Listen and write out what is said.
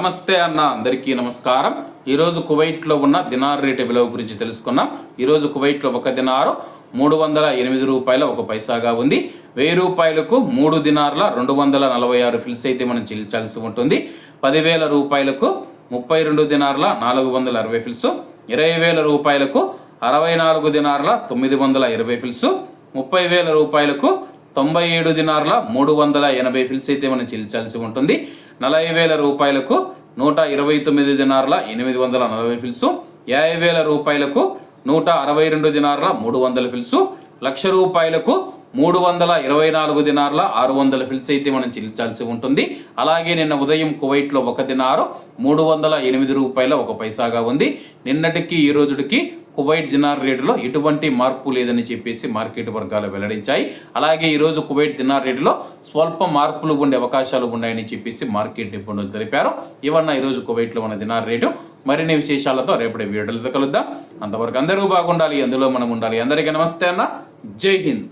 నమస్తే అన్న, అందరికీ నమస్కారం. ఈరోజు కువైట్లో ఉన్న దినార్ రేటు విలువ గురించి తెలుసుకున్నాం. ఈరోజు కువైట్లో ఒక దినారు 308 రూపాయల 1 పైసాగా ఉంది. 1000 రూపాయలకు 3 దినార్ల 246 ఫిల్స్ అయితే మనం చెల్లించాల్సి ఉంటుంది. 10,000 రూపాయలకు 32 దినార్ల 460 ఫిల్స్, 20,000 రూపాయలకు 64 దినార్ల 920 ఫిల్స్, 30,000 రూపాయలకు 97 దినార్ల 380 ఫిల్స్ అయితే మనం చెల్లించాల్సి ఉంటుంది. 40,000 రూపాయలకు 129 దినార్ల 840 ఫిల్స్, 50,000 రూపాయలకు 162 దినార్ల 300 ఫిల్స్, 1,00,000 రూపాయలకు 324 దినార్ల 600 ఫిల్స్ అయితే మనం చెల్లించాల్సి ఉంటుంది. అలాగే నిన్న ఉదయం కువైట్లో ఒక దినారు 308 రూపాయల 1 పైసాగా ఉంది. నిన్నటికి ఈ రోజుకి కువైట్ దినార్ రేటులో ఎటువంటి మార్పు లేదని చెప్పేసి మార్కెట్ వర్గాలు వెల్లడించాయి. అలాగే ఈరోజు కువైట్ దినార్ రేటులో స్వల్ప మార్పులు ఉండే అవకాశాలు ఉన్నాయని చెప్పేసి మార్కెట్ నిపుణులు తెలిపారు. ఇవన్న ఈరోజు కువైట్లో ఉన్న దినార్ రేటు. మరిన్ని విశేషాలతో రేపటి వీడియోలతో కలుద్దాం. అంతవరకు అందరూ బాగుండాలి, అందులో మనం ఉండాలి. అందరికీ నమస్తే అన్న, జై హింద్.